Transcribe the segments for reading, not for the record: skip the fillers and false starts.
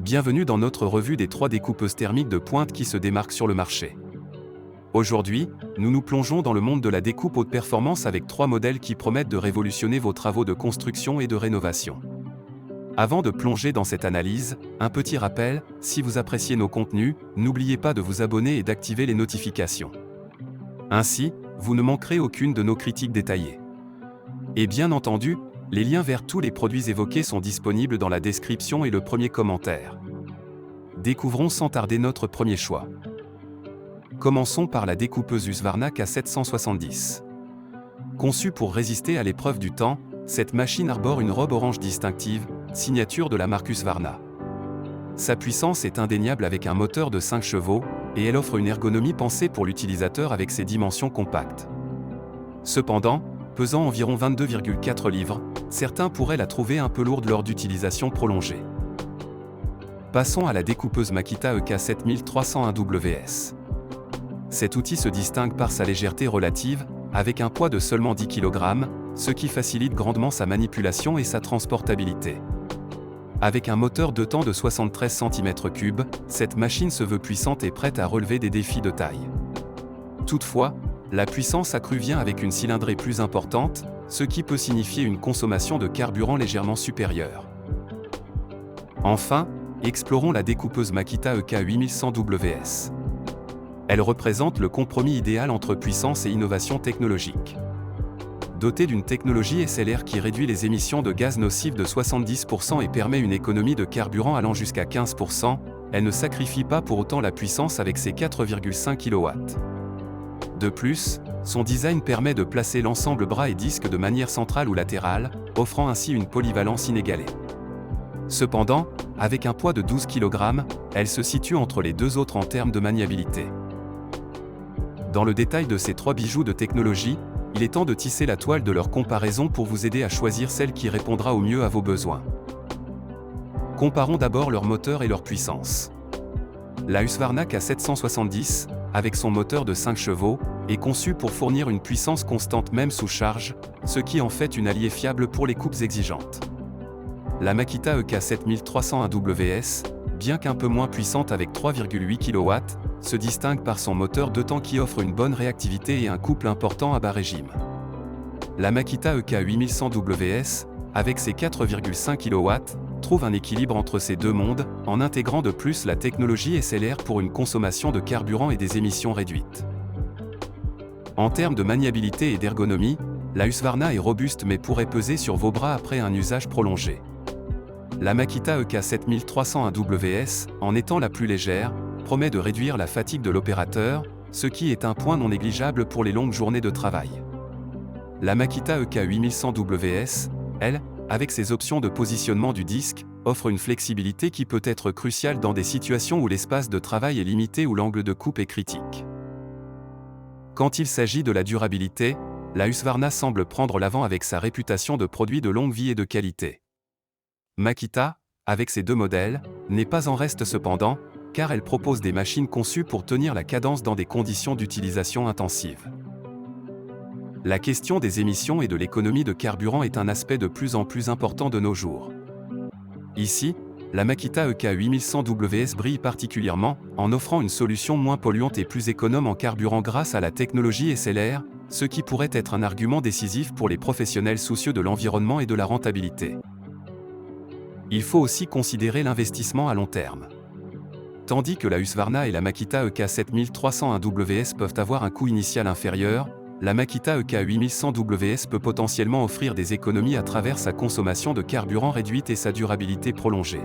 Bienvenue dans notre revue des 3 découpeuses thermiques de pointe qui se démarquent sur le marché. Aujourd'hui, nous nous plongeons dans le monde de la découpe haute performance avec 3 modèles qui promettent de révolutionner vos travaux de construction et de rénovation. Avant de plonger dans cette analyse, un petit rappel, si vous appréciez nos contenus, n'oubliez pas de vous abonner et d'activer les notifications. Ainsi, vous ne manquerez aucune de nos critiques détaillées. Et bien entendu, les liens vers tous les produits évoqués sont disponibles dans la description et le premier commentaire. Découvrons sans tarder notre premier choix. Commençons par la découpeuse Husqvarna K770. Conçue pour résister à l'épreuve du temps, cette machine arbore une robe orange distinctive, signature de la marque Husqvarna. Sa puissance est indéniable avec un moteur de 5 chevaux, et elle offre une ergonomie pensée pour l'utilisateur avec ses dimensions compactes. Cependant, pesant environ 22,4 livres, certains pourraient la trouver un peu lourde lors d'utilisation prolongée. Passons à la découpeuse Makita EK7301WS. Cet outil se distingue par sa légèreté relative, avec un poids de seulement 10 kg, ce qui facilite grandement sa manipulation et sa transportabilité. Avec un moteur 2 temps de 73 cm3, cette machine se veut puissante et prête à relever des défis de taille. Toutefois, la puissance accrue vient avec une cylindrée plus importante, ce qui peut signifier une consommation de carburant légèrement supérieure. Enfin, explorons la découpeuse Makita EK8100WS. Elle représente le compromis idéal entre puissance et innovation technologique. Dotée d'une technologie SLR qui réduit les émissions de gaz nocifs de 70% et permet une économie de carburant allant jusqu'à 15%, elle ne sacrifie pas pour autant la puissance avec ses 4,5 kW. De plus, son design permet de placer l'ensemble bras et disques de manière centrale ou latérale, offrant ainsi une polyvalence inégalée. Cependant, avec un poids de 12 kg, elle se situe entre les deux autres en termes de maniabilité. Dans le détail de ces 3 bijoux de technologie, il est temps de tisser la toile de leur comparaison pour vous aider à choisir celle qui répondra au mieux à vos besoins. Comparons d'abord leur moteur et leur puissance. La Husqvarna K770, avec son moteur de 5 chevaux, est conçue pour fournir une puissance constante même sous charge, ce qui en fait une alliée fiable pour les coupes exigeantes. La Makita EK7301WS, bien qu'un peu moins puissante avec 3,8 kW, se distingue par son moteur 2 temps qui offre une bonne réactivité et un couple important à bas régime. La Makita EK8100WS, avec ses 4,5 kW, trouve un équilibre entre ces deux mondes, en intégrant de plus la technologie SLR pour une consommation de carburant et des émissions réduites. En termes de maniabilité et d'ergonomie, la Husqvarna est robuste mais pourrait peser sur vos bras après un usage prolongé. La Makita EK7301WS, en étant la plus légère, promet de réduire la fatigue de l'opérateur, ce qui est un point non négligeable pour les longues journées de travail. La Makita EK8100WS, elle, avec ses options de positionnement du disque, offre une flexibilité qui peut être cruciale dans des situations où l'espace de travail est limité ou l'angle de coupe est critique. Quand il s'agit de la durabilité, la Husqvarna semble prendre l'avant avec sa réputation de produit de longue vie et de qualité. Makita, avec ses 2 modèles, n'est pas en reste cependant, car elle propose des machines conçues pour tenir la cadence dans des conditions d'utilisation intensive. La question des émissions et de l'économie de carburant est un aspect de plus en plus important de nos jours. Ici, la Makita EK8100WS brille particulièrement, en offrant une solution moins polluante et plus économe en carburant grâce à la technologie SLR, ce qui pourrait être un argument décisif pour les professionnels soucieux de l'environnement et de la rentabilité. Il faut aussi considérer l'investissement à long terme. Tandis que la Husqvarna et la Makita EK7301WS peuvent avoir un coût initial inférieur, la Makita EK8100WS peut potentiellement offrir des économies à travers sa consommation de carburant réduite et sa durabilité prolongée.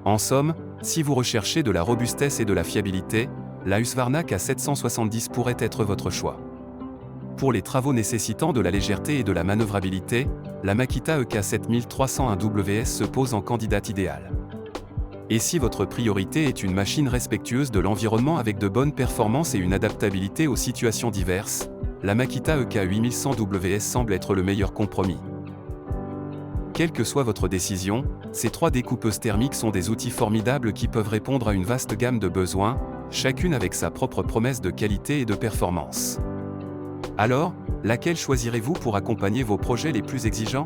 En somme, si vous recherchez de la robustesse et de la fiabilité, la Husqvarna K770 pourrait être votre choix. Pour les travaux nécessitant de la légèreté et de la manœuvrabilité, la Makita EK7301WS se pose en candidate idéale. Et si votre priorité est une machine respectueuse de l'environnement avec de bonnes performances et une adaptabilité aux situations diverses, la Makita EK8100WS semble être le meilleur compromis. Quelle que soit votre décision, ces 3 découpeuses thermiques sont des outils formidables qui peuvent répondre à une vaste gamme de besoins, chacune avec sa propre promesse de qualité et de performance. Alors, laquelle choisirez-vous pour accompagner vos projets les plus exigeants ?